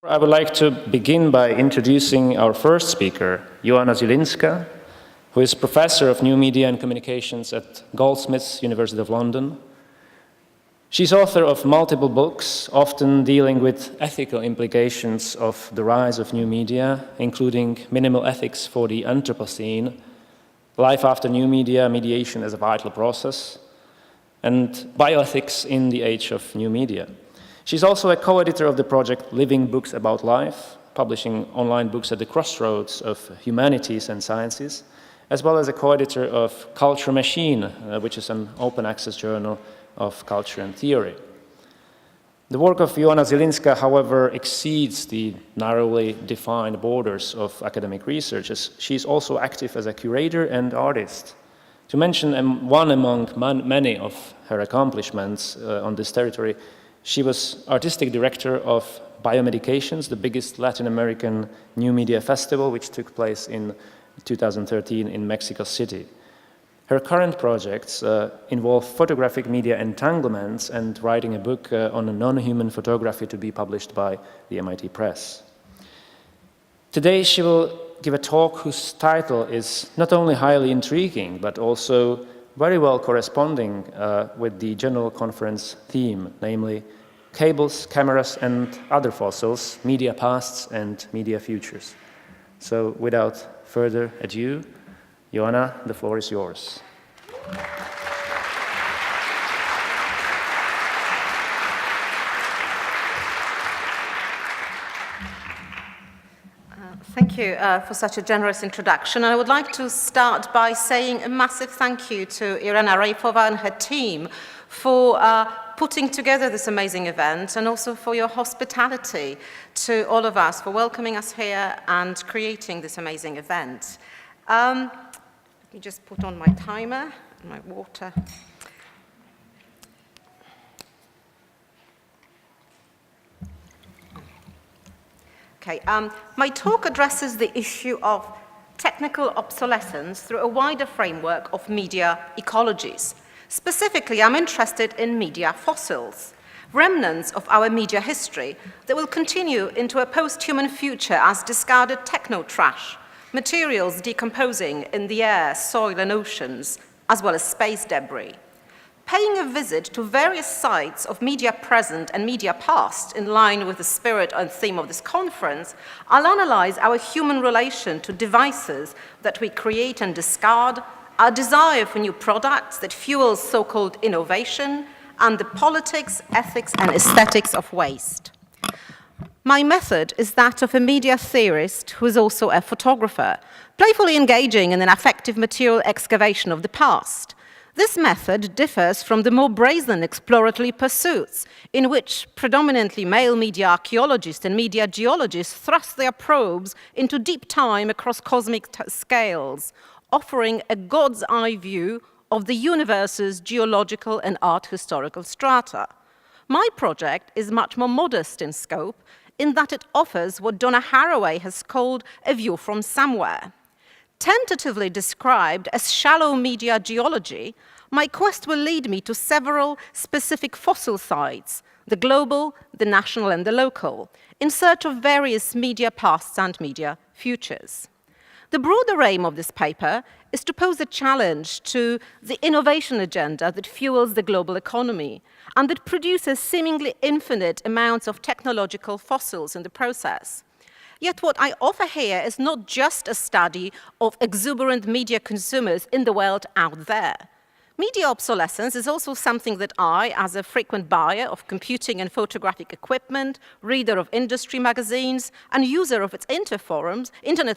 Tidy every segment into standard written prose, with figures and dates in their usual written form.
I would like to begin by introducing our first speaker, Joanna Zylinska, who is Professor of New Media and Communications at Goldsmiths, University of London. She's author of multiple books, often dealing with ethical implications of the rise of new media, including Minimal Ethics for the Anthropocene, Life After New Media, Mediation as a Vital Process, and Bioethics in the Age of New Media. She's also a co-editor of the project Living Books About Life, publishing online books at the crossroads of humanities and sciences, as well as a co-editor of Culture Machine, which is an open access journal of culture and theory. The work of Joanna Zylinska, however, exceeds the narrowly defined borders of academic research, as she's also active as a curator and artist. To mention one among many of her accomplishments on this territory, she was artistic director of Biomedications, the biggest Latin American new media festival, which took place in 2013 in Mexico City. Her current projects involve photographic media entanglements and writing a book on non-human photography to be published by the MIT Press. Today she will give a talk whose title is not only highly intriguing, but also very well corresponding with the general conference theme, namely Cables, Cameras, and Other Fossils, Media Pasts and Media Futures. So without further ado, Joanna, the floor is yours. Thank you for such a generous introduction. I would like to start by saying a massive thank you to Irena Rejfová and her team for putting together this amazing event, and also for your hospitality to all of us, for welcoming us here and creating this amazing event. Let me just put on my timer and my water. Okay, my talk addresses the issue of technical obsolescence through a wider framework of media ecologies. Specifically, I'm interested in media fossils, remnants of our media history that will continue into a post-human future as discarded techno-trash, materials decomposing in the air, soil, and oceans, as well as space debris. Paying a visit to various sites of media present and media past in line with the spirit and theme of this conference, I'll analyze our human relation to devices that we create and discard, our desire for new products that fuels so-called innovation, and the politics, ethics, and aesthetics of waste. My method is that of a media theorist who is also a photographer, playfully engaging in an affective material excavation of the past. This method differs from the more brazen exploratory pursuits in which predominantly male media archaeologists and media geologists thrust their probes into deep time across cosmic scales, offering a God's eye view of the universe's geological and art historical strata. My project is much more modest in scope, in that it offers what Donna Haraway has called a view from somewhere. Tentatively described as shallow media geology, my quest will lead me to several specific fossil sites, the global, the national, and the local, in search of various media pasts and media futures. The broader aim of this paper is to pose a challenge to the innovation agenda that fuels the global economy and that produces seemingly infinite amounts of technological fossils in the process. Yet what I offer here is not just a study of exuberant media consumers in the world out there. Media obsolescence is also something that I, as a frequent buyer of computing and photographic equipment, reader of industry magazines, and user of its internet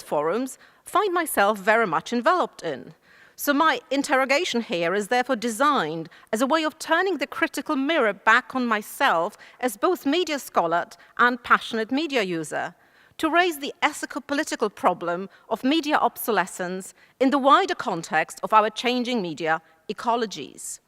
forums, find myself very much enveloped in. So my interrogation here is therefore designed as a way of turning the critical mirror back on myself as both media scholar and passionate media user, to raise the ethico-political problem of media obsolescence in the wider context of our changing media ecologies.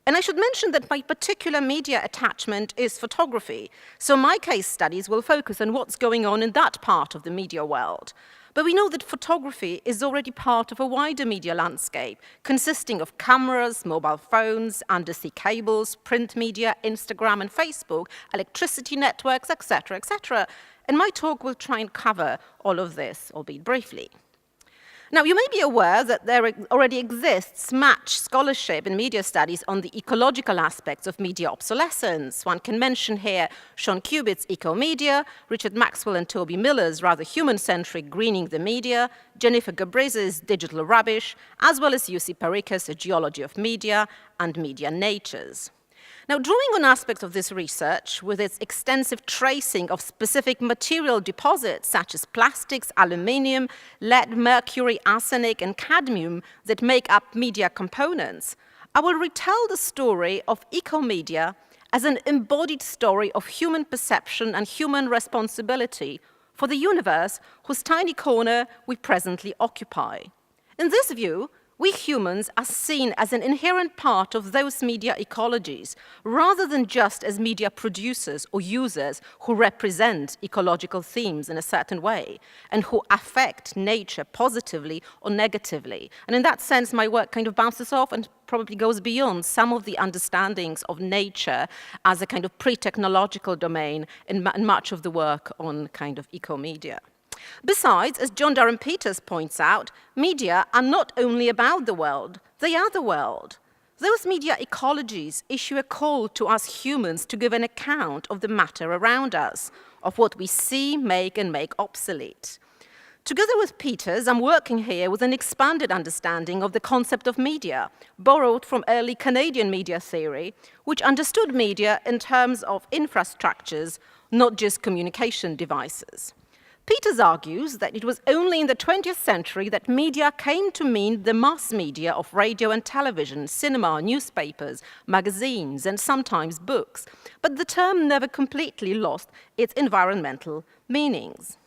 And I should mention that my particular media attachment is photography, so my case studies will focus on what's going on in that part of the media world. But we know that photography is already part of a wider media landscape, consisting of cameras, mobile phones, undersea cables, print media, Instagram and Facebook, electricity networks, etc., etc. And my talk will try and cover all of this, albeit briefly. Now, you may be aware that there already exists much scholarship in media studies on the ecological aspects of media obsolescence. One can mention here Sean Cubitt's Eco-Media, Richard Maxwell and Toby Miller's rather human-centric Greening the Media, Jennifer Gabrez's Digital Rubbish, as well as Jussi Parikka's A Geology of Media and Media Natures. Now, drawing on aspects of this research, with its extensive tracing of specific material deposits such as plastics, aluminium, lead, mercury, arsenic, and cadmium that make up media components, I will retell the story of eco-media as an embodied story of human perception and human responsibility for the universe whose tiny corner we presently occupy. In this view, we humans are seen as an inherent part of those media ecologies, rather than just as media producers or users who represent ecological themes in a certain way and who affect nature positively or negatively. And in that sense, my work kind of bounces off and probably goes beyond some of the understandings of nature as a kind of pre-technological domain in much of the work on kind of eco-media. Besides, as John Durham Peters points out, media are not only about the world, they are the world. Those media ecologies issue a call to us humans to give an account of the matter around us, of what we see, make, and make obsolete. Together with Peters, I'm working here with an expanded understanding of the concept of media, borrowed from early Canadian media theory, which understood media in terms of infrastructures, not just communication devices. Peters argues that it was only in the 20th century that media came to mean the mass media of radio and television, cinema, newspapers, magazines, and sometimes books, but the term never completely lost its environmental meanings.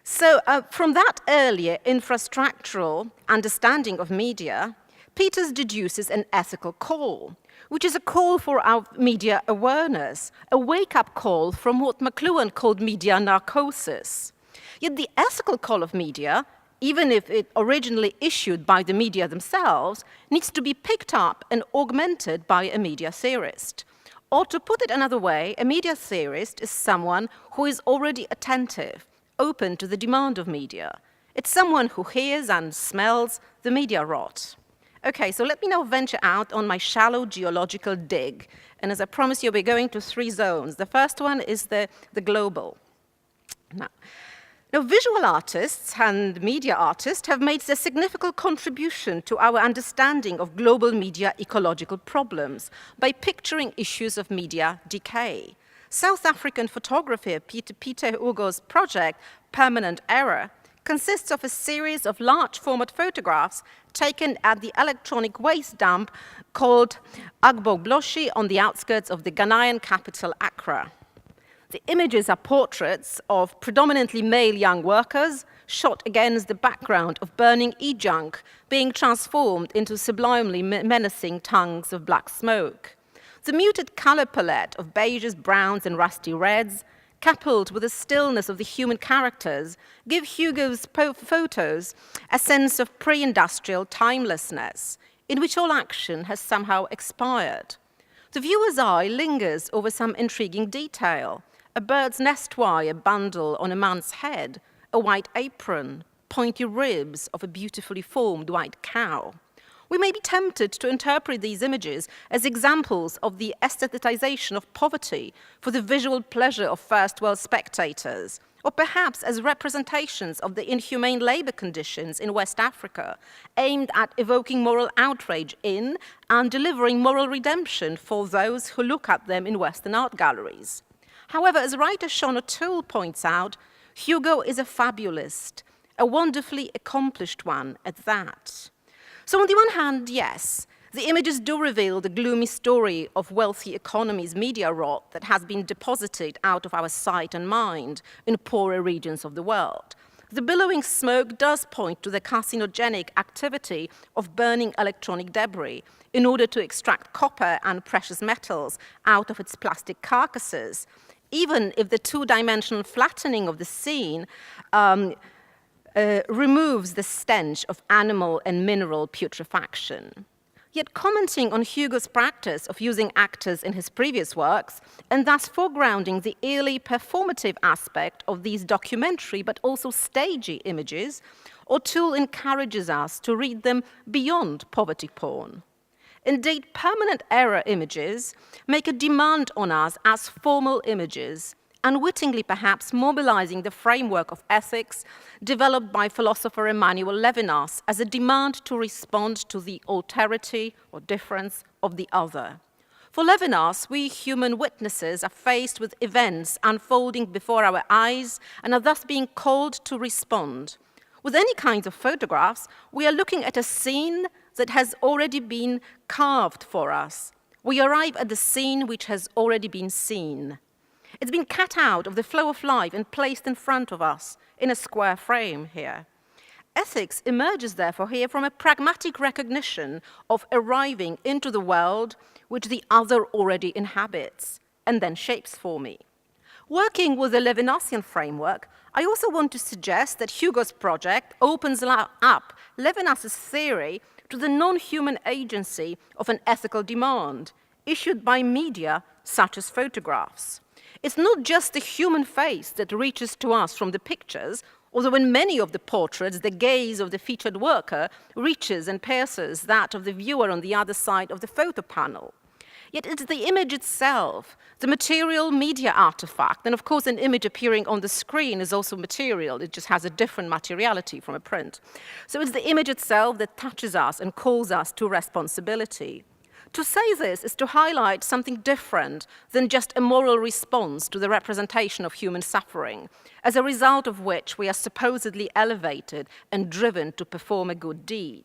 So from that earlier infrastructural understanding of media, Peters deduces an ethical call, which is a call for our media awareness, a wake-up call from what McLuhan called media narcosis. Yet the ethical call of media, even if it originally issued by the media themselves, needs to be picked up and augmented by a media theorist. Or to put it another way, a media theorist is someone who is already attentive, open to the demand of media. It's someone who hears and smells the media rot. Okay, so let me now venture out on my shallow geological dig. And as I promised you, we're going to 3 zones. The first one is the global. Now, visual artists and media artists have made a significant contribution to our understanding of global media ecological problems by picturing issues of media decay. South African photographer Peter Hugo's project, Permanent Error, consists of a series of large-format photographs taken at the electronic waste dump called Agbogbloshe on the outskirts of the Ghanaian capital, Accra. The images are portraits of predominantly male young workers shot against the background of burning e-junk being transformed into sublimely menacing tongues of black smoke. The muted color palette of beiges, browns, and rusty reds, coupled with the stillness of the human characters, give Hugo's photos a sense of pre-industrial timelessness, in which all action has somehow expired. The viewer's eye lingers over some intriguing detail: a bird's nest wire bundle on a man's head, a white apron, pointy ribs of a beautifully formed white cow. We may be tempted to interpret these images as examples of the aestheticization of poverty for the visual pleasure of first world spectators, or perhaps as representations of the inhumane labor conditions in West Africa, aimed at evoking moral outrage in and delivering moral redemption for those who look at them in Western art galleries. However, as writer Sean O'Toole points out, Hugo is a fabulist, a wonderfully accomplished one at that. So on the one hand, yes, the images do reveal the gloomy story of wealthy economies' media rot that has been deposited out of our sight and mind in poorer regions of the world. The billowing smoke does point to the carcinogenic activity of burning electronic debris in order to extract copper and precious metals out of its plastic carcasses, even if the two-dimensional flattening of the scene removes the stench of animal and mineral putrefaction. Yet commenting on Hugo's practice of using actors in his previous works, and thus foregrounding the eerily performative aspect of these documentary but also stagey images, O'Toole encourages us to read them beyond poverty porn. Indeed, permanent error images make a demand on us as formal images, unwittingly perhaps mobilizing the framework of ethics developed by philosopher Emmanuel Levinas as a demand to respond to the alterity or difference of the other. For Levinas, we human witnesses are faced with events unfolding before our eyes and are thus being called to respond. With any kinds of photographs, we are looking at a scene that has already been carved for us. We arrive at the scene which has already been seen. It's been cut out of the flow of life and placed in front of us in a square frame here. Ethics emerges therefore here from a pragmatic recognition of arriving into the world which the other already inhabits and then shapes for me. Working with the Levinasian framework, I also want to suggest that Hugo's project opens up Levinas's theory to the non-human agency of an ethical demand issued by media such as photographs. It's not just the human face that reaches to us from the pictures, although in many of the portraits, the gaze of the featured worker reaches and pierces that of the viewer on the other side of the photo panel. Yet it's the image itself, the material media artifact, and of course an image appearing on the screen is also material, it just has a different materiality from a print. So it's the image itself that touches us and calls us to responsibility. To say this is to highlight something different than just a moral response to the representation of human suffering, as a result of which we are supposedly elevated and driven to perform a good deed.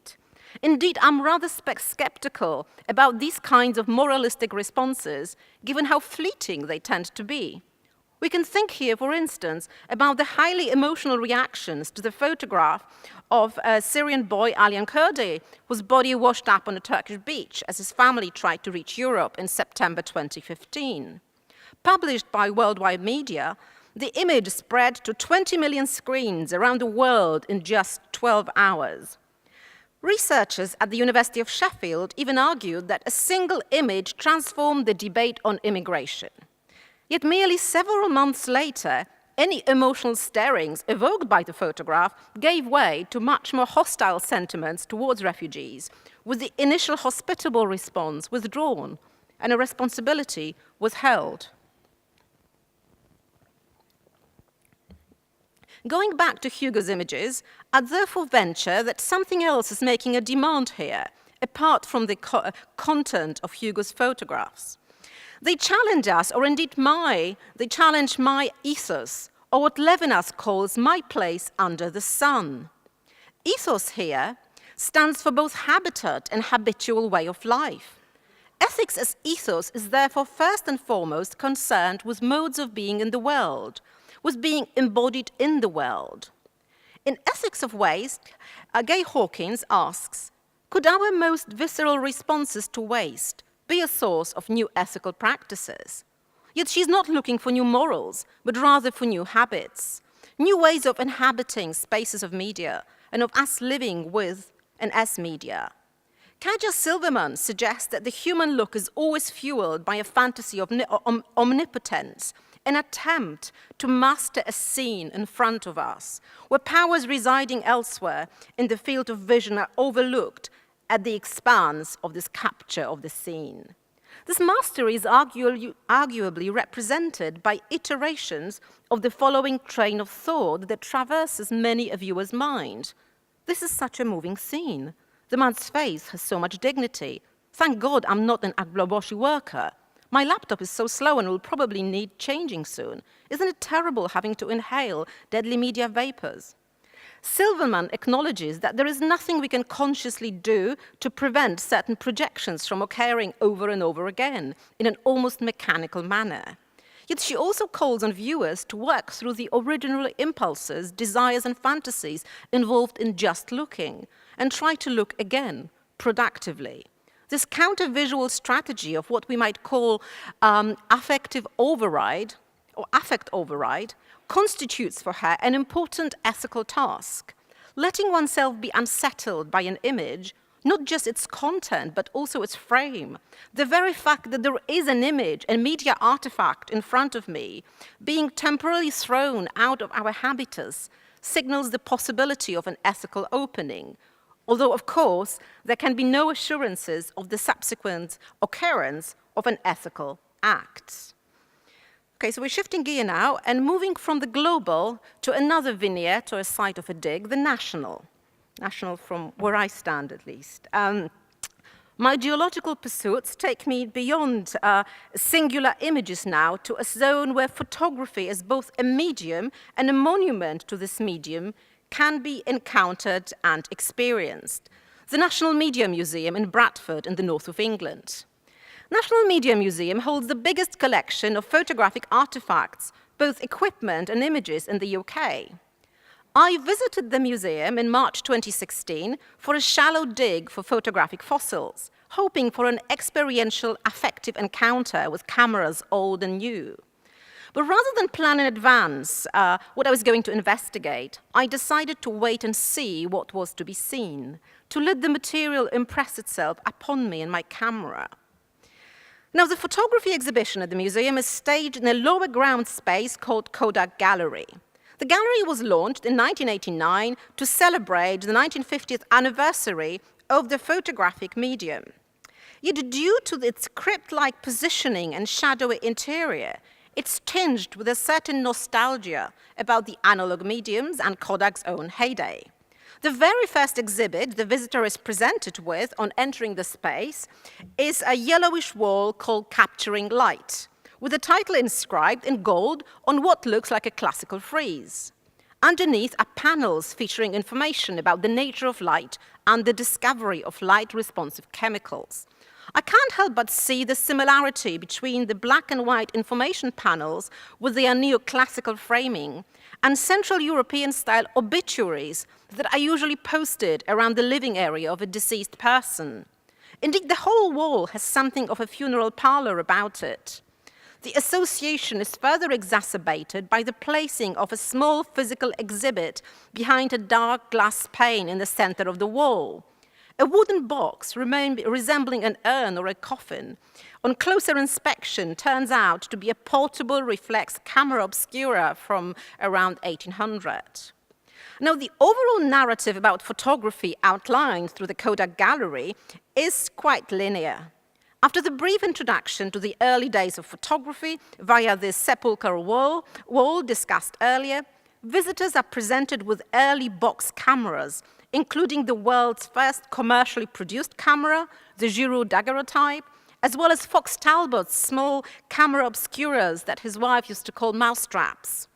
Indeed, I'm rather skeptical about these kinds of moralistic responses, given how fleeting they tend to be. We can think here, for instance, about the highly emotional reactions to the photograph of a Syrian boy, Alian Kurdi, whose body washed up on a Turkish beach as his family tried to reach Europe in September 2015. Published by worldwide media, the image spread to 20 million screens around the world in just 12 hours. Researchers at the University of Sheffield even argued that a single image transformed the debate on immigration. Yet merely several months later, any emotional stirrings evoked by the photograph gave way to much more hostile sentiments towards refugees, with the initial hospitable response withdrawn and a responsibility was held. Going back to Hugo's images, I'd therefore venture that something else is making a demand here, apart from the content of Hugo's photographs. They challenge us, or indeed they challenge my ethos, or what Levinas calls my place under the sun. Ethos here stands for both habitat and habitual way of life. Ethics as ethos is therefore first and foremost concerned with modes of being in the world, with being embodied in the world. In Ethics of Waste, Gay Hawkins asks, could our most visceral responses to waste be a source of new ethical practices? Yet she's not looking for new morals, but rather for new habits, new ways of inhabiting spaces of media and of us living with and as media. Kaja Silverman suggests that the human look is always fueled by a fantasy of omnipotence, an attempt to master a scene in front of us, where powers residing elsewhere in the field of vision are overlooked at the expanse of this capture of the scene. This mastery is arguably represented by iterations of the following train of thought that traverses many a viewer's mind. This is such a moving scene. The man's face has so much dignity. Thank God I'm not an Agloboshi worker. My laptop is so slow and will probably need changing soon. Isn't it terrible having to inhale deadly media vapors? Silverman acknowledges that there is nothing we can consciously do to prevent certain projections from occurring over and over again in an almost mechanical manner. Yet she also calls on viewers to work through the original impulses, desires, and fantasies involved in just looking, and try to look again, productively. This counter-visual strategy of what we might call affective override, or affect override, constitutes for her an important ethical task. Letting oneself be unsettled by an image not just its content, but also its frame. The very fact that there is an image, a media artifact in front of me, being temporarily thrown out of our habitus, signals the possibility of an ethical opening. Although, of course, there can be no assurances of the subsequent occurrence of an ethical act. Okay, so we're shifting gear now and moving from the global to another vignette or a site of a dig, the national. National from where I stand, at least. My geological pursuits take me beyond singular images now to a zone where photography is both a medium and a monument to this medium can be encountered and experienced. The National Media Museum in Bradford in the north of England. National Media Museum holds the biggest collection of photographic artifacts, both equipment and images in the UK. I visited the museum in March 2016 for a shallow dig for photographic fossils, hoping for an experiential, affective encounter with cameras old and new. But rather than plan in advance what I was going to investigate, I decided to wait and see what was to be seen, to let the material impress itself upon me and my camera. Now, the photography exhibition at the museum is staged in a lower ground space called Kodak Gallery. The gallery was launched in 1989 to celebrate the 1950th anniversary of the photographic medium. Yet due to its crypt-like positioning and shadowy interior, it's tinged with a certain nostalgia about the analog mediums and Kodak's own heyday. The very first exhibit the visitor is presented with on entering the space is a yellowish wall called Capturing Light, with a title inscribed in gold on what looks like a classical frieze. Underneath are panels featuring information about the nature of light and the discovery of light-responsive chemicals. I can't help but see the similarity between the black and white information panels with their neoclassical framing and Central European-style obituaries that are usually posted around the living area of a deceased person. Indeed, the whole wall has something of a funeral parlor about it. The association is further exacerbated by the placing of a small physical exhibit behind a dark glass pane in the center of the wall. A wooden box resembling an urn or a coffin, on closer inspection, turns out to be a portable reflex camera obscura from around 1800. Now, the overall narrative about photography outlined through the Kodak Gallery is quite linear. After the brief introduction to the early days of photography via the sepulchral wall discussed earlier, visitors are presented with early box cameras, including the world's first commercially produced camera, the Giraud daguerreotype, as well as Fox Talbot's small camera obscuras that his wife used to call mousetraps.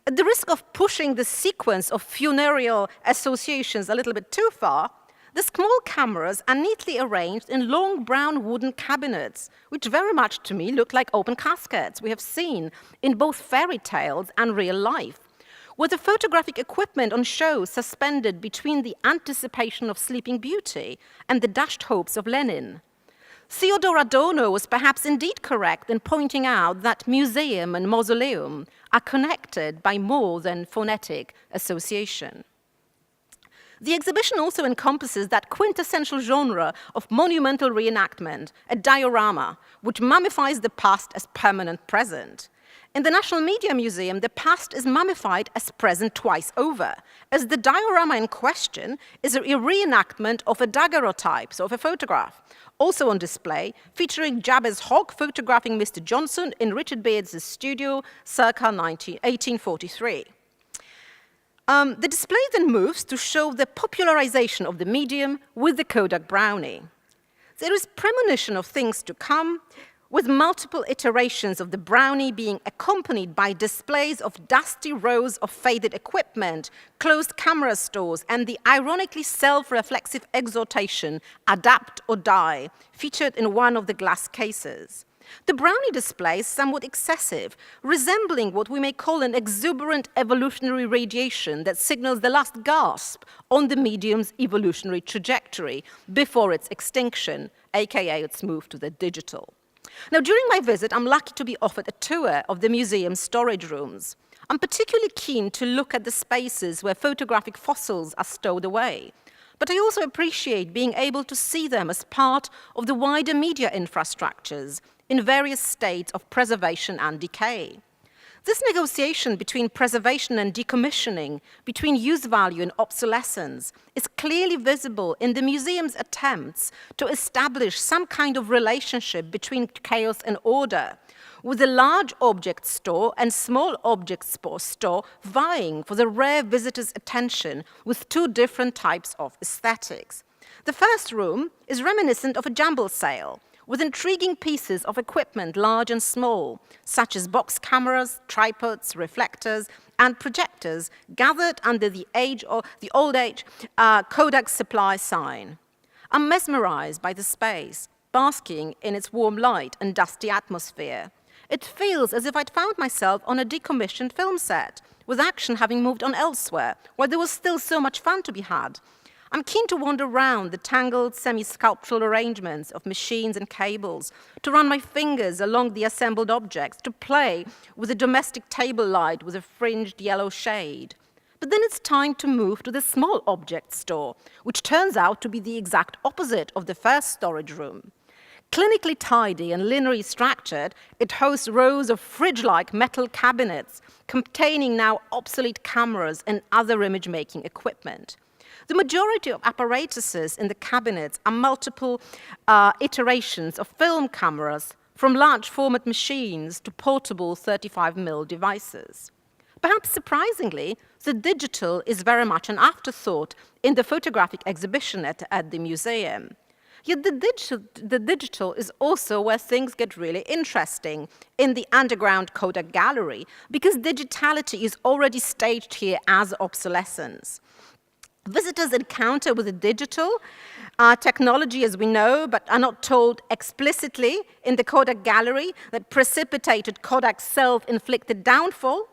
At the risk of pushing the sequence of funereal associations a little bit too far, the small cameras are neatly arranged in long brown wooden cabinets, which very much to me look like open caskets we have seen in both fairy tales and real life, with the photographic equipment on show suspended between the anticipation of Sleeping Beauty and the dashed hopes of Lenin. Theodor Adorno was perhaps indeed correct in pointing out that museum and mausoleum are connected by more than phonetic association. The exhibition also encompasses that quintessential genre of monumental reenactment, a diorama, which mummifies the past as permanent present. In the National Media Museum, the past is mummified as present twice over, as the diorama in question is a reenactment of a daguerreotype, so of a photograph, also on display, featuring Jabez Hogg photographing Mr. Johnson in Richard Beard's studio circa 1843. The display then moves to show the popularization of the medium with the Kodak Brownie. There is premonition of things to come, with multiple iterations of the Brownie being accompanied by displays of dusty rows of faded equipment, closed camera stores, and the ironically self-reflexive exhortation, "Adapt or die," featured in one of the glass cases. The Brownie display is somewhat excessive, resembling what we may call an exuberant evolutionary radiation that signals the last gasp on the medium's evolutionary trajectory before its extinction, aka its move to the digital. Now, during my visit, I'm lucky to be offered a tour of the museum's storage rooms. I'm particularly keen to look at the spaces where photographic fossils are stowed away. But I also appreciate being able to see them as part of the wider media infrastructures in various states of preservation and decay. This negotiation between preservation and decommissioning, between use value and obsolescence, is clearly visible in the museum's attempts to establish some kind of relationship between chaos and order, with a large object store and small object store vying for the rare visitor's attention with two different types of aesthetics. The first room is reminiscent of a jumble sale, with intriguing pieces of equipment, large and small, such as box cameras, tripods, reflectors, and projectors gathered under the old age Kodak supply sign. I'm mesmerized by the space, basking in its warm light and dusty atmosphere. It feels as if I'd found myself on a decommissioned film set, with action having moved on elsewhere, where there was still so much fun to be had. I'm keen to wander around the tangled semi-sculptural arrangements of machines and cables, to run my fingers along the assembled objects, to play with a domestic table light with a fringed yellow shade. But then it's time to move to the small object store, which turns out to be the exact opposite of the first storage room. Clinically tidy and linearly structured, it hosts rows of fridge-like metal cabinets containing now obsolete cameras and other image-making equipment. The majority of apparatuses in the cabinets are multiple iterations of film cameras, from large format machines to portable 35mm devices. Perhaps surprisingly, the digital is very much an afterthought in the photographic exhibition at the museum. Yet the digital is also where things get really interesting in the underground Kodak gallery, because digitality is already staged here as obsolescence. Visitors encounter with the digital technology, as we know, but are not told explicitly in the Kodak gallery that precipitated Kodak's self-inflicted downfall,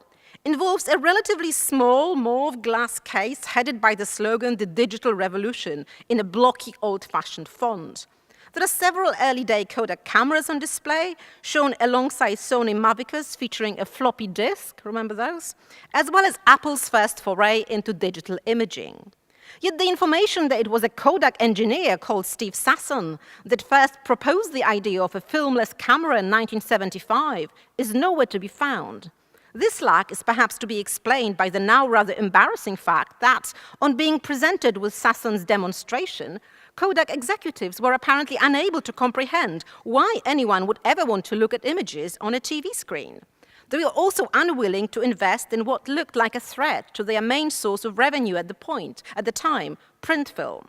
involves a relatively small mauve glass case headed by the slogan, "The Digital Revolution," in a blocky, old-fashioned font. There are several early-day Kodak cameras on display, shown alongside Sony Mavicus featuring a floppy disk, remember those? As well as Apple's first foray into digital imaging. Yet the information that it was a Kodak engineer called Steve Sasson that first proposed the idea of a filmless camera in 1975 is nowhere to be found. This lack is perhaps to be explained by the now rather embarrassing fact that, on being presented with Sasson's demonstration, Kodak executives were apparently unable to comprehend why anyone would ever want to look at images on a TV screen. They were also unwilling to invest in what looked like a threat to their main source of revenue at the time, print film.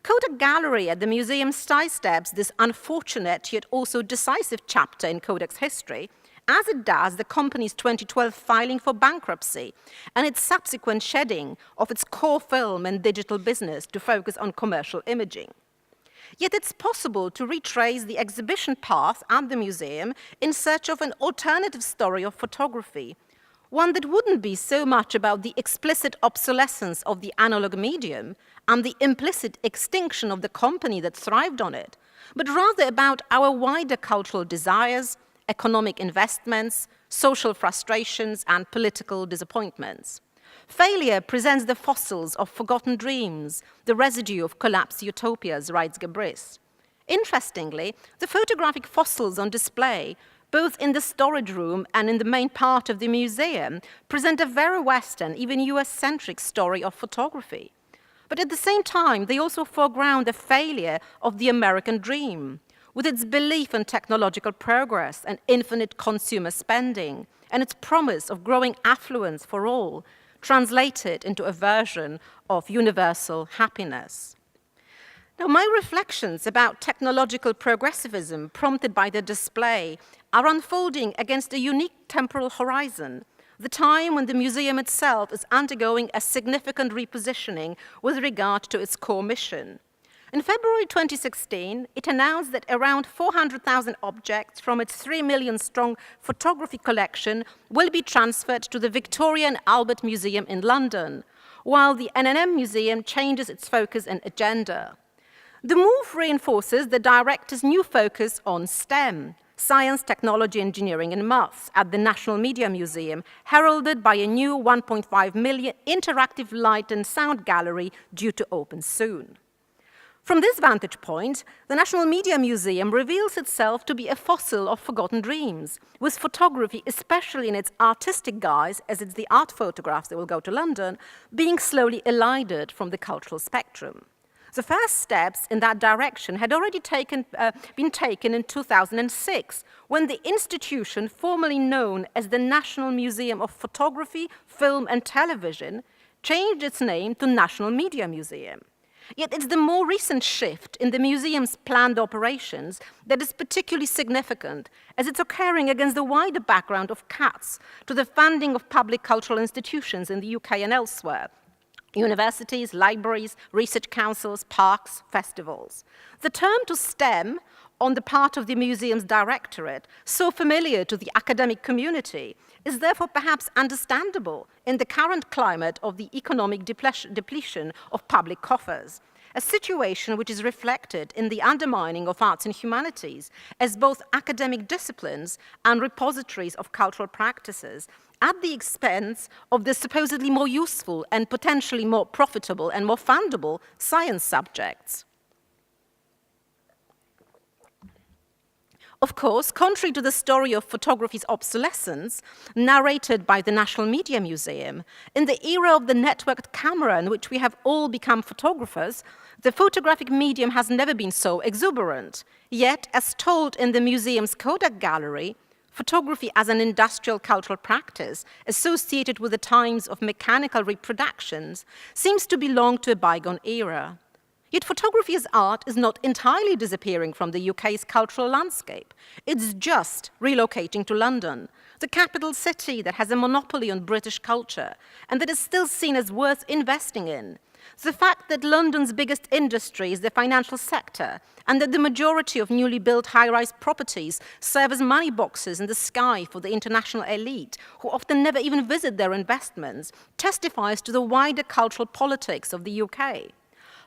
Kodak Gallery at the museum sidesteps this unfortunate yet also decisive chapter in Kodak's history, as it does the company's 2012 filing for bankruptcy and its subsequent shedding of its core film and digital business to focus on commercial imaging. Yet it's possible to retrace the exhibition path at the museum in search of an alternative story of photography, one that wouldn't be so much about the explicit obsolescence of the analog medium and the implicit extinction of the company that thrived on it, but rather about our wider cultural desires, economic investments, social frustrations, and political disappointments. Failure presents the fossils of forgotten dreams, the residue of collapsed utopias, writes Gabris. Interestingly, the photographic fossils on display, both in the storage room and in the main part of the museum, present a very Western, even US-centric story of photography. But at the same time, they also foreground the failure of the American dream, with its belief in technological progress and infinite consumer spending, and its promise of growing affluence for all, translated into a version of universal happiness. Now, my reflections about technological progressivism prompted by the display are unfolding against a unique temporal horizon, the time when the museum itself is undergoing a significant repositioning with regard to its core mission. In February 2016, it announced that around 400,000 objects from its 3 million-strong photography collection will be transferred to the Victoria and Albert Museum in London, while the N&M Museum changes its focus and agenda. The move reinforces the director's new focus on STEM, Science, Technology, Engineering and Maths at the National Media Museum, heralded by a new 1.5 million interactive light and sound gallery due to open soon. From this vantage point, the National Media Museum reveals itself to be a fossil of forgotten dreams, with photography, especially in its artistic guise, as it's the art photographs that will go to London, being slowly elided from the cultural spectrum. The first steps in that direction had already been taken in 2006, when the institution formerly known as the National Museum of Photography, Film and Television changed its name to National Media Museum. Yet it's the more recent shift in the museum's planned operations that is particularly significant, as it's occurring against the wider background of cuts to the funding of public cultural institutions in the UK and elsewhere: universities, libraries, research councils, parks, festivals. The turn to STEM on the part of the museum's directorate, so familiar to the academic community, is therefore perhaps understandable in the current climate of the economic depletion of public coffers, a situation which is reflected in the undermining of arts and humanities as both academic disciplines and repositories of cultural practices, at the expense of the supposedly more useful and potentially more profitable and more fundable science subjects. Of course, contrary to the story of photography's obsolescence, narrated by the National Media Museum, in the era of the networked camera in which we have all become photographers, the photographic medium has never been so exuberant. Yet, as told in the museum's Kodak gallery, photography as an industrial cultural practice associated with the times of mechanical reproductions seems to belong to a bygone era. Yet photography as art is not entirely disappearing from the UK's cultural landscape. It's just relocating to London, the capital city that has a monopoly on British culture and that is still seen as worth investing in. The fact that London's biggest industry is the financial sector and that the majority of newly built high-rise properties serve as money boxes in the sky for the international elite, who often never even visit their investments, testifies to the wider cultural politics of the UK.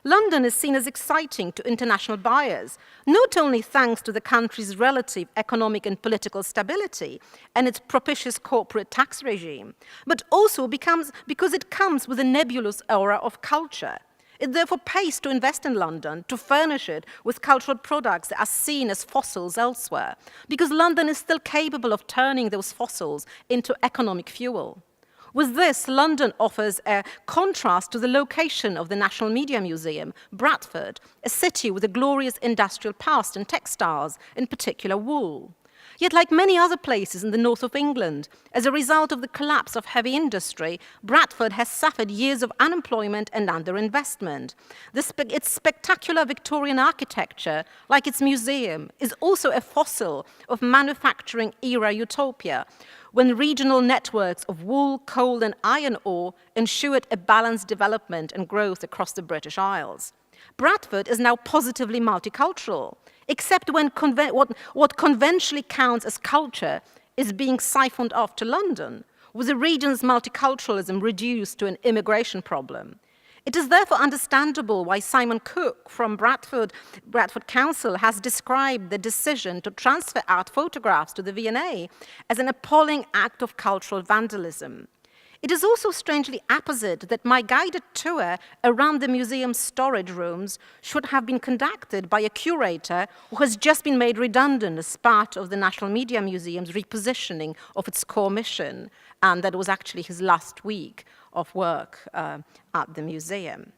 London is seen as exciting to international buyers, not only thanks to the country's relative economic and political stability and its propitious corporate tax regime, but also because it comes with a nebulous aura of culture. It therefore pays to invest in London, to furnish it with cultural products that are seen as fossils elsewhere, because London is still capable of turning those fossils into economic fuel. With this, London offers a contrast to the location of the National Media Museum, Bradford, a city with a glorious industrial past in textiles, in particular wool. Yet, like many other places in the north of England, as a result of the collapse of heavy industry, Bradford has suffered years of unemployment and underinvestment. Its spectacular Victorian architecture, like its museum, is also a fossil of manufacturing-era utopia, when regional networks of wool, coal, and iron ore ensured a balanced development and growth across the British Isles. Bradford is now positively multicultural, except when what conventionally counts as culture is being siphoned off to London, with the region's multiculturalism reduced to an immigration problem. It is therefore understandable why Simon Cook from Bradford Council has described the decision to transfer art photographs to the V&A as an appalling act of cultural vandalism. It is also strangely apposite that my guided tour around the museum's storage rooms should have been conducted by a curator who has just been made redundant as part of the National Media Museum's repositioning of its core mission, and that was actually his last week of work at the museum.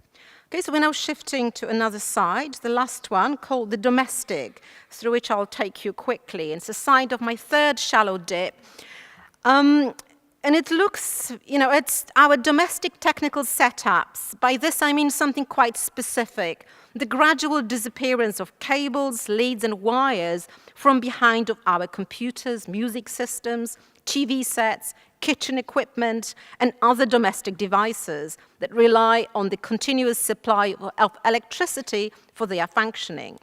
Okay, so we're now shifting to another side, the last one, called the domestic, through which I'll take you quickly. It's the side of my third shallow dip. And it looks, it's our domestic technical setups. By this, I mean something quite specific: the gradual disappearance of cables, leads, and wires from behind of our computers, music systems, TV sets, kitchen equipment, and other domestic devices that rely on the continuous supply of electricity for their functioning.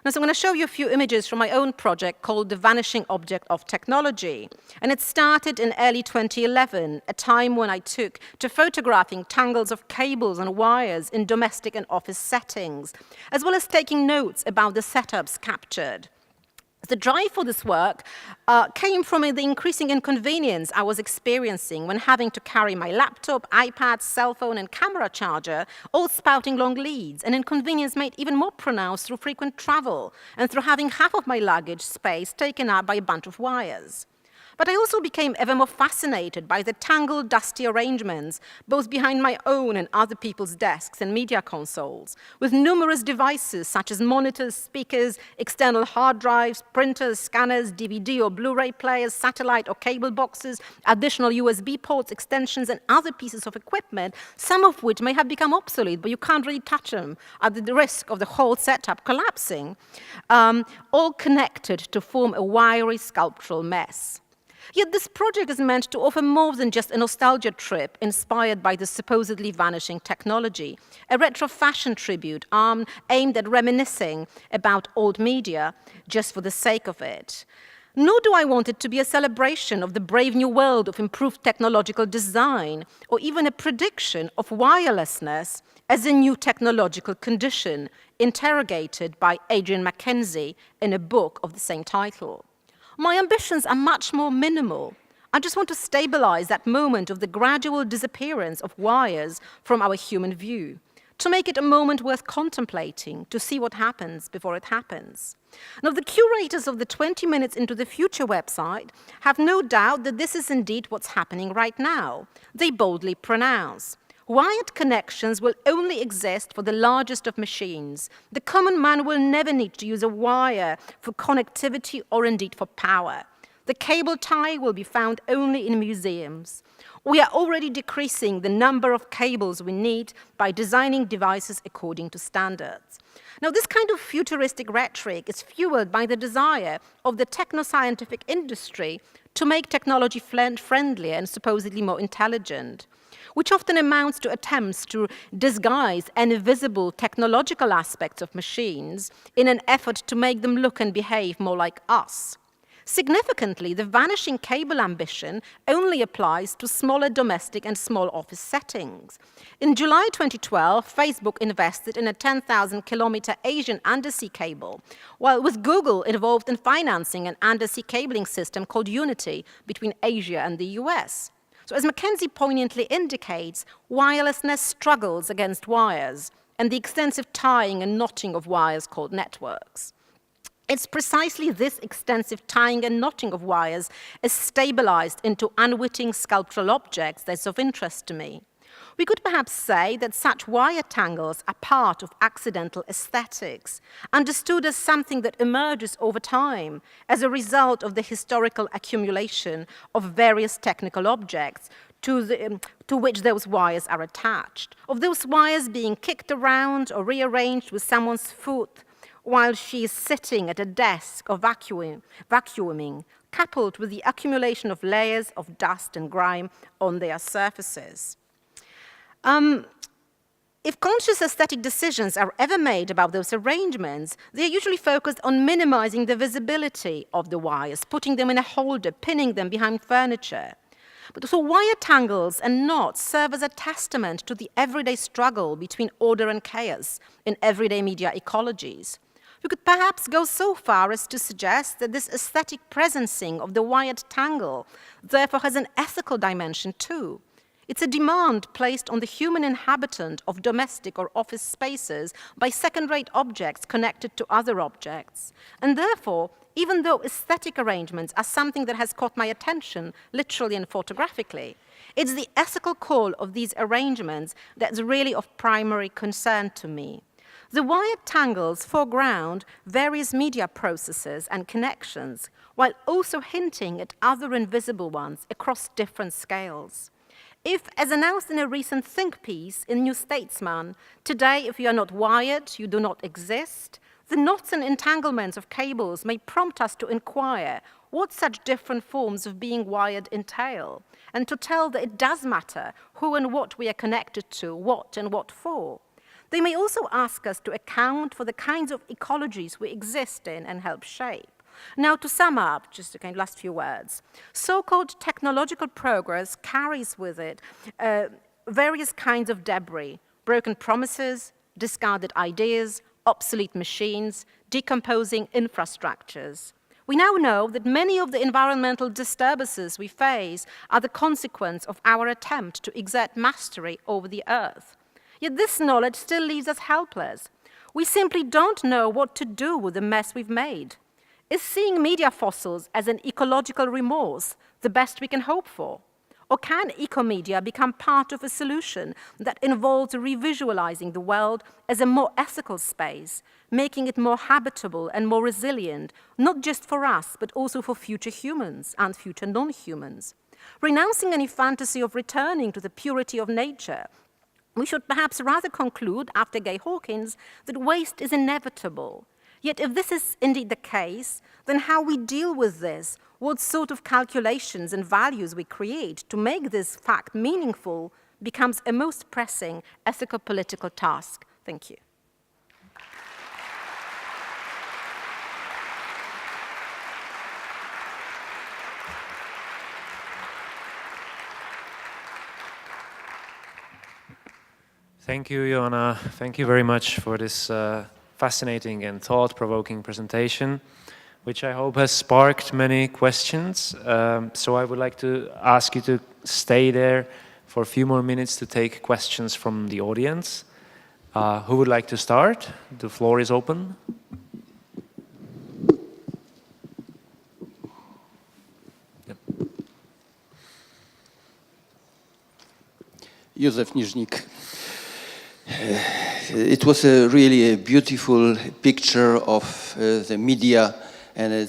Now, so I'm going to show you a few images from my own project called The Vanishing Object of Technology. And it started in early 2011, a time when I took to photographing tangles of cables and wires in domestic and office settings, as well as taking notes about the setups captured. The drive for this work came from the increasing inconvenience I was experiencing when having to carry my laptop, iPad, cell phone, and camera charger, all spouting long leads, an inconvenience made even more pronounced through frequent travel and through having half of my luggage space taken up by a bunch of wires. But I also became ever more fascinated by the tangled, dusty arrangements, both behind my own and other people's desks and media consoles, with numerous devices such as monitors, speakers, external hard drives, printers, scanners, DVD or Blu-ray players, satellite or cable boxes, additional USB ports, extensions, and other pieces of equipment, some of which may have become obsolete, but you can't really touch them at the risk of the whole setup collapsing, all connected to form a wiry sculptural mess. Yet this project is meant to offer more than just a nostalgia trip inspired by the supposedly vanishing technology, a retro fashion tribute aimed at reminiscing about old media just for the sake of it. Nor do I want it to be a celebration of the brave new world of improved technological design, or even a prediction of wirelessness as a new technological condition, interrogated by Adrian Mackenzie in a book of the same title. My ambitions are much more minimal. I just want to stabilize that moment of the gradual disappearance of wires from our human view, to make it a moment worth contemplating, to see what happens before it happens. Now, the curators of the 20 Minutes into the Future website have no doubt that this is indeed what's happening right now. They boldly pronounce, wired connections will only exist for the largest of machines. The common man will never need to use a wire for connectivity or indeed for power. The cable tie will be found only in museums. We are already decreasing the number of cables we need by designing devices according to standards. Now, this kind of futuristic rhetoric is fueled by the desire of the techno-scientific industry to make technology friendlier and supposedly more intelligent, which often amounts to attempts to disguise any visible technological aspects of machines in an effort to make them look and behave more like us. Significantly, the vanishing cable ambition only applies to smaller domestic and small office settings. In July 2012, Facebook invested in a 10,000-kilometer Asian undersea cable, while with Google involved in financing an undersea cabling system called Unity between Asia and the US. So as Mackenzie poignantly indicates, wirelessness struggles against wires and the extensive tying and knotting of wires called networks. It's precisely this extensive tying and knotting of wires as stabilized into unwitting sculptural objects that's of interest to me. We could perhaps say that such wire tangles are part of accidental aesthetics, understood as something that emerges over time as a result of the historical accumulation of various technical objects to which those wires are attached, of those wires being kicked around or rearranged with someone's foot while she is sitting at a desk or vacuuming, coupled with the accumulation of layers of dust and grime on their surfaces. If conscious aesthetic decisions are ever made about those arrangements, they are usually focused on minimizing the visibility of the wires, putting them in a holder, pinning them behind furniture. But so wire tangles and knots serve as a testament to the everyday struggle between order and chaos in everyday media ecologies. We could perhaps go so far as to suggest that this aesthetic presencing of the wired tangle therefore has an ethical dimension too. It's a demand placed on the human inhabitant of domestic or office spaces by second-rate objects connected to other objects. And therefore, even though aesthetic arrangements are something that has caught my attention, literally and photographically, it's the ethical call of these arrangements that's really of primary concern to me. The wired tangles foreground various media processes and connections, while also hinting at other invisible ones across different scales. If, as announced in a recent think piece in New Statesman, today if you are not wired, you do not exist, the knots and entanglements of cables may prompt us to inquire what such different forms of being wired entail, and to tell that it does matter who and what we are connected to, what and what for. They may also ask us to account for the kinds of ecologies we exist in and help shape. Now, to sum up, just again, last few words. So-called technological progress carries with it various kinds of debris, broken promises, discarded ideas, obsolete machines, decomposing infrastructures. We now know that many of the environmental disturbances we face are the consequence of our attempt to exert mastery over the Earth. Yet this knowledge still leaves us helpless. We simply don't know what to do with the mess we've made. Is seeing media fossils as an ecological remorse the best we can hope for? Or can ecomedia become part of a solution that involves revisualizing the world as a more ethical space, making it more habitable and more resilient, not just for us, but also for future humans and future non-humans? Renouncing any fantasy of returning to the purity of nature, we should perhaps rather conclude, after Gay Hawkins, that waste is inevitable. Yet if this is indeed the case, then how we deal with this, what sort of calculations and values we create to make this fact meaningful, becomes a most pressing ethico-political task. Thank you. Thank you, Joanna. Thank you very much for this fascinating and thought-provoking presentation, which I hope has sparked many questions. So I would like to ask you to stay there for a few more minutes to take questions from the audience. Who would like to start? The floor is open. Yep. Józef Niżnik. It was really a beautiful picture of the media and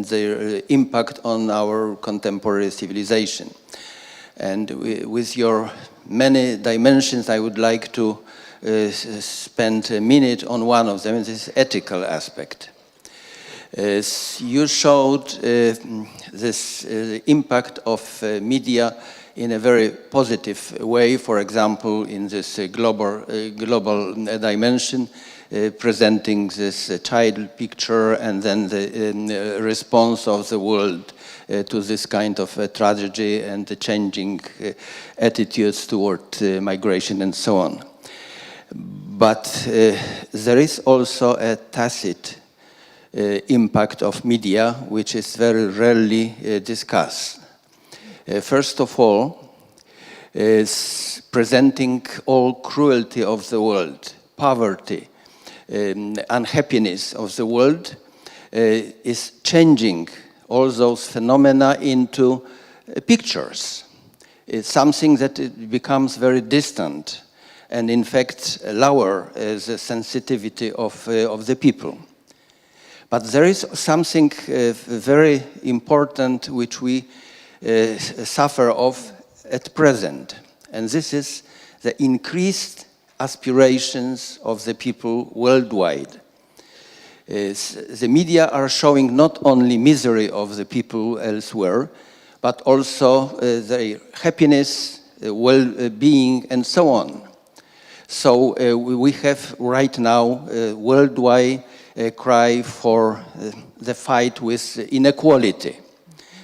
their impact on our contemporary civilization. And with your many dimensions, I would like to spend a minute on one of them, this ethical aspect. You showed this impact of media in a very positive way, for example, in this global dimension, presenting this child picture and then the response of the world to this kind of tragedy and the changing attitudes toward migration and so on. But there is also a tacit impact of media, which is very rarely discussed. First of all, is presenting all cruelty of the world, poverty, unhappiness of the world, is changing all those phenomena into pictures. It's something that it becomes very distant and in fact lower the sensitivity of the people. But there is something very important which we suffer of at present, and this is the increased aspirations of the people worldwide. The media are showing not only misery of the people elsewhere, but also their happiness, well-being, and so on. So we have right now a worldwide cry for the fight with inequality.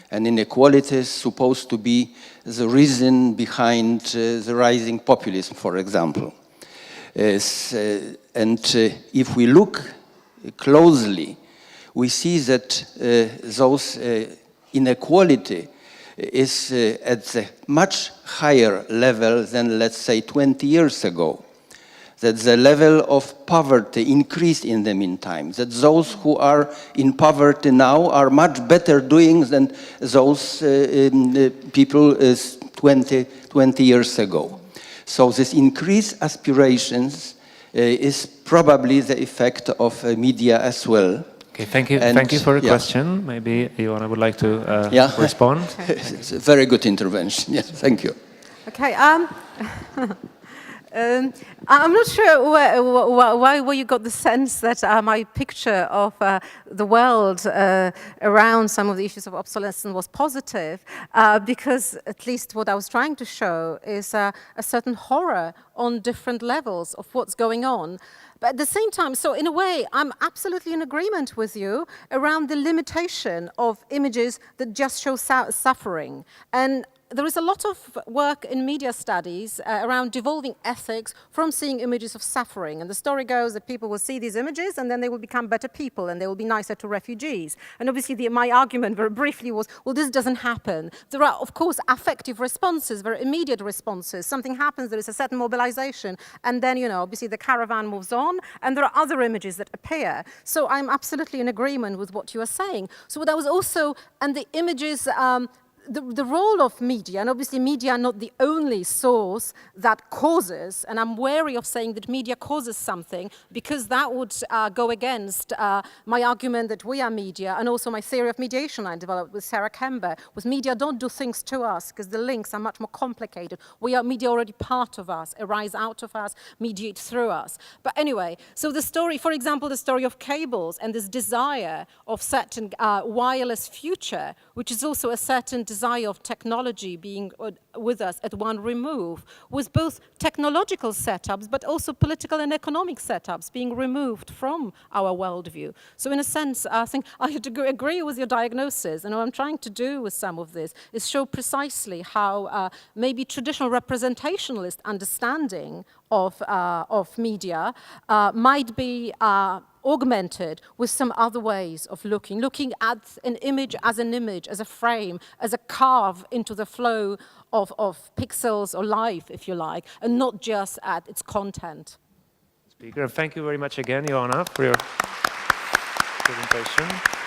And inequality is supposed to be the reason behind the rising populism, for example. And if we look closely, we see that those inequality is at a much higher level than, let's say, 20 years ago. That the level of poverty increased in the meantime, that those who are in poverty now are much better doing than those people 20 years ago. So this increased aspirations is probably the effect of media as well. Okay, thank you. Thank you for the question. Maybe Joanna would like to respond. It's a very good intervention. Yes, thank you. Okay. I'm not sure why you got the sense that my picture of the world around some of the issues of obsolescence was positive, because at least what I was trying to show is a certain horror on different levels of what's going on. But at the same time, so in a way, I'm absolutely in agreement with you around the limitation of images that just show suffering. And there is a lot of work in media studies around devolving ethics from seeing images of suffering. And the story goes that people will see these images and then they will become better people and they will be nicer to refugees. And obviously my argument very briefly was, well, this doesn't happen. There are, of course, affective responses, very immediate responses. Something happens, there is a certain mobilization, and then, you know, obviously the caravan moves on, and there are other images that appear. So I'm absolutely in agreement with what you are saying. So that was also, and the images, the role of media, and obviously media are not the only source that causes, and I'm wary of saying that media causes something, because that would go against my argument that we are media, and also my theory of mediation I developed with Sarah Kember, with media don't do things to us, because the links are much more complicated. We are media already part of us, arise out of us, mediate through us. But anyway, so the story, for example, the story of cables and this desire of certain wireless future, which is also a certain desire of technology being with us at one remove, with both technological setups, but also political and economic setups being removed from our worldview. So in a sense, I think I agree with your diagnosis, and what I'm trying to do with some of this is show precisely how maybe traditional representationalist understanding of media might be augmented with some other ways of looking at an image, as a frame, as a carve into the flow of pixels or life, if you like, and not just at its content. Speaker, thank you very much again, Joanna, for your presentation.